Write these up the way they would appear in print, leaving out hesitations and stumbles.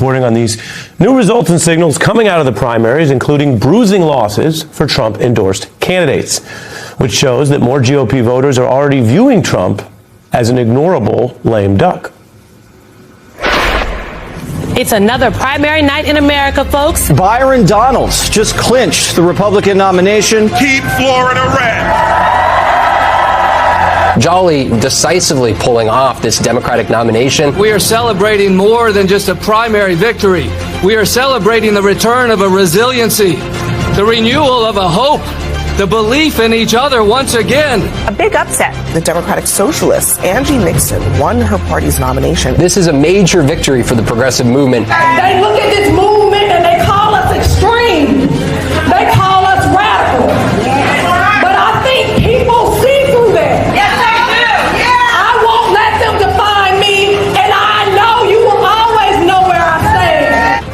reporting on these new results and signals coming out of the primaries, including bruising losses for Trump-endorsed candidates, which shows that more GOP voters are already viewing Trump as an ignorable lame duck. It's another primary night in America, folks. Byron Donalds just clinched the Republican nomination. Keep Florida red. Jolly decisively pulling off this Democratic nomination. We are celebrating more than just a primary victory. We are celebrating the return of a resiliency, the renewal of a hope, the belief in each other once again. A big upset. The Democratic Socialist, Angie Nixon, won her party's nomination. This is a major victory for the progressive movement. They look at this movement and they call us extreme. They call us radical. But I think people see through that. Yes, they do. I won't let them define me, and I know you will always know where I stand.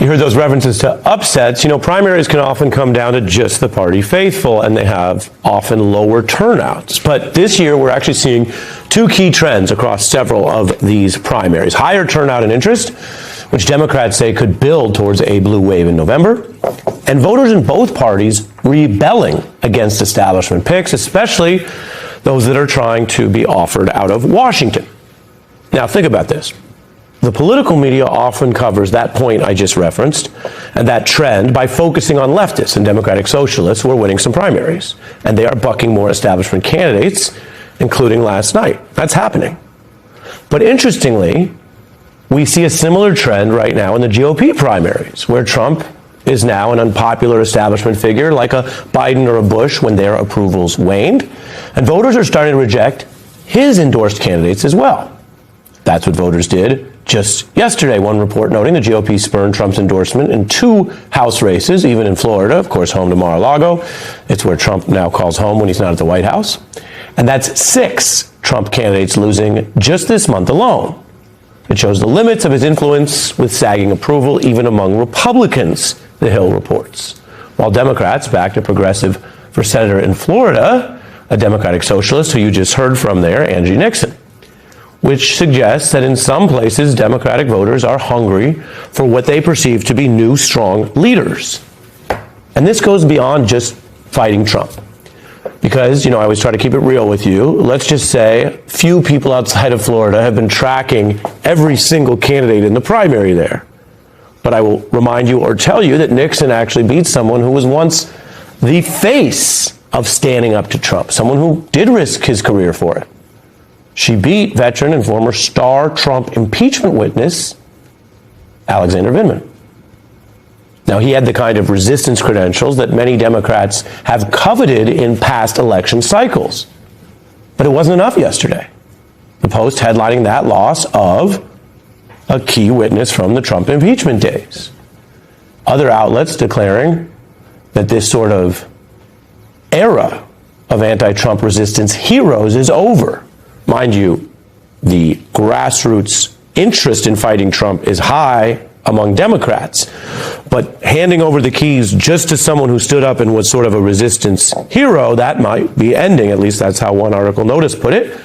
You heard those references to upsets. You know, primaries can often come down to just the party faithful, and they have often lower turnouts. But this year, we're actually seeing two key trends across several of these primaries. Higher turnout and interest, which Democrats say could build towards a blue wave in November, and voters in both parties rebelling against establishment picks, especially those that are trying to be offered out of Washington. Now, think about this. The political media often covers that point I just referenced and that trend by focusing on leftists and Democratic Socialists who are winning some primaries. And they are bucking more establishment candidates, including last night. That's happening. But interestingly, we see a similar trend right now in the GOP primaries, where Trump is now an unpopular establishment figure like a Biden or a Bush when their approvals waned. And voters are starting to reject his endorsed candidates as well. That's what voters did just yesterday. One report noting the GOP spurned Trump's endorsement in 2 House races, even in Florida, of course, home to Mar-a-Lago. It's where Trump now calls home when he's not at the White House. And that's 6 Trump candidates losing just this month alone. It shows the limits of his influence with sagging approval even among Republicans, the Hill reports. While Democrats backed a progressive for senator in Florida, a Democratic Socialist who you just heard from there, Angie Nixon, which suggests that in some places Democratic voters are hungry for what they perceive to be new, strong leaders. And this goes beyond just fighting Trump. Because, you know, I always try to keep it real with you. Let's just say few people outside of Florida have been tracking every single candidate in the primary there. But I will remind you or tell you that Nixon actually beat someone who was once the face of standing up to Trump, someone who did risk his career for it. She beat veteran and former star Trump impeachment witness, Alexander Vindman. Now, he had the kind of resistance credentials that many Democrats have coveted in past election cycles. But it wasn't enough yesterday. The Post headlining that loss of a key witness from the Trump impeachment days. Other outlets declaring that this sort of era of anti-Trump resistance heroes is over. Mind you, the grassroots interest in fighting Trump is high among Democrats, but handing over the keys just to someone who stood up and was sort of a resistance hero, that might be ending. At least that's how one article notice put it.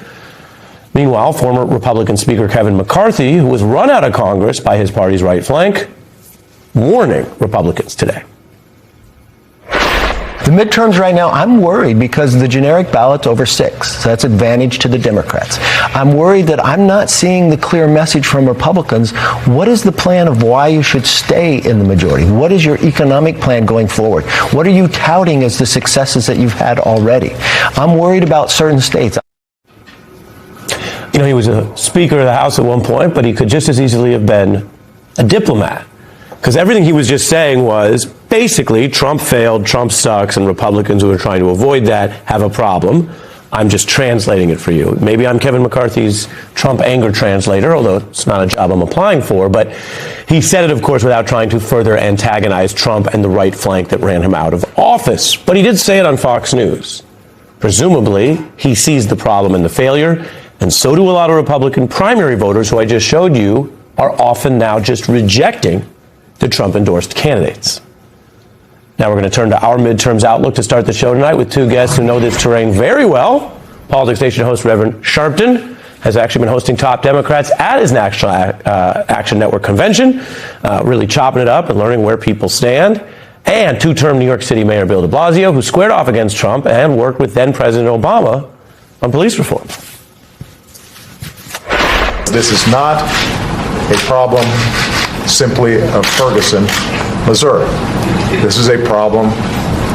Meanwhile, former Republican Speaker Kevin McCarthy, who was run out of Congress by his party's right flank, warning Republicans today. The midterms right now, I'm worried because the generic ballot's over 6. So that's advantage to the Democrats. I'm worried that I'm not seeing the clear message from Republicans. What is the plan of why you should stay in the majority? What is your economic plan going forward? What are you touting as the successes that you've had already? I'm worried about certain states. You know, he was a Speaker of the House at one point, but he could just as easily have been a diplomat. Because everything he was just saying was basically Trump failed, Trump sucks, and Republicans who are trying to avoid that have a problem. I'm just translating it for you. Maybe I'm Kevin McCarthy's Trump anger translator, although it's not a job I'm applying for. But he said it, of course, without trying to further antagonize Trump and the right flank that ran him out of office. But he did say it on Fox News. Presumably, he sees the problem and the failure, and so do a lot of Republican primary voters who I just showed you are often now just rejecting the Trump-endorsed candidates. Now we're going to turn to our midterms outlook to start the show tonight with 2 guests who know this terrain very well. Politics Nation host Reverend Sharpton has actually been hosting top Democrats at his National Action Network convention, really chopping it up and learning where people stand. And two-term New York City Mayor Bill de Blasio, who squared off against Trump and worked with then-President Obama on police reform. This is not a problem simply of Ferguson, Missouri. This is a problem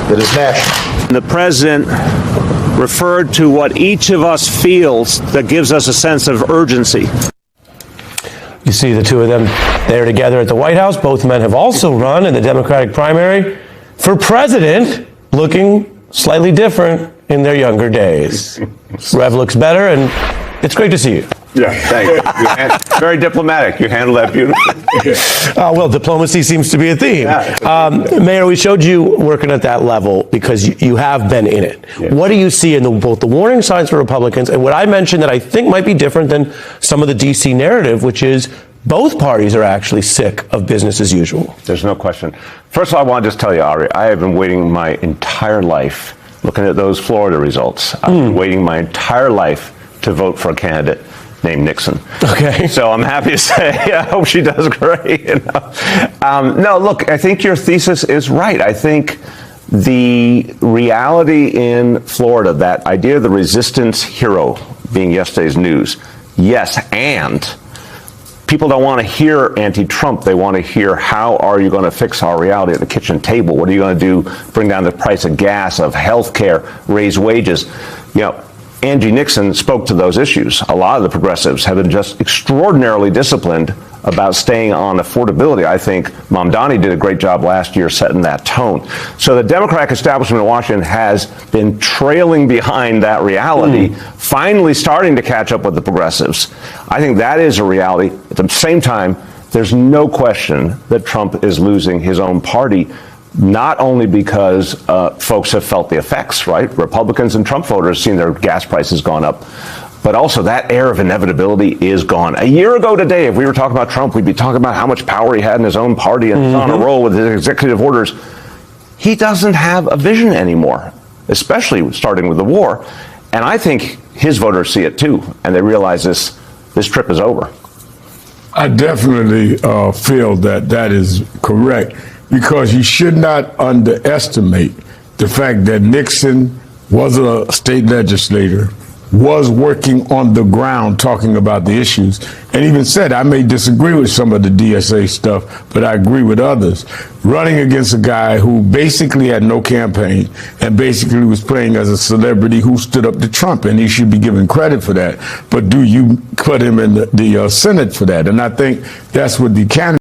that is national. The president referred to what each of us feels that gives us a sense of urgency. You see the two of them there together at the White House. Both men have also run in the Democratic primary for president, looking slightly different in their younger days. Rev looks better, and it's great to see you. Yeah, thanks. Very diplomatic. You handle that beautifully. Well, diplomacy seems to be a theme. Mayor, we showed you working at that level because you have been in it. Yeah. What do you see in both the warning signs for Republicans and what I mentioned that I think might be different than some of the D.C. narrative, which is both parties are actually sick of business as usual? There's no question. First of all, I want to just tell you, Ari, I have been waiting my entire life looking at those Florida results. I've been waiting my entire life to vote for a candidate named Nixon. Okay. So I'm happy to say I hope she does great. You know? No, look, I think your thesis is right. I think the reality in Florida, that idea of the resistance hero being yesterday's news, yes, and people don't want to hear anti-Trump. They want to hear, how are you going to fix our reality at the kitchen table? What are you going to do? Bring down the price of gas, of health care, raise wages? You know, Angie Nixon spoke to those issues. A lot of the progressives have been just extraordinarily disciplined about staying on affordability. I think Mamdani did a great job last year setting that tone. So the Democratic establishment in Washington has been trailing behind that reality, finally starting to catch up with the progressives. I think that is a reality. At the same time, there's no question that Trump is losing his own party, not only because folks have felt the effects, right? Republicans and Trump voters seen their gas prices gone up, but also that air of inevitability is gone. A year ago today, if we were talking about Trump, we'd be talking about how much power he had in his own party and on a roll with his executive orders. He doesn't have a vision anymore, especially starting with the war. And I think his voters see it too, and they realize this trip is over. I definitely feel that is correct, because you should not underestimate the fact that Nixon was a state legislator, was working on the ground talking about the issues, and even said, I may disagree with some of the DSA stuff, but I agree with others. Running against a guy who basically had no campaign and basically was playing as a celebrity who stood up to Trump, and he should be given credit for that. But do you put him in the Senate for that? And I think that's what the candidate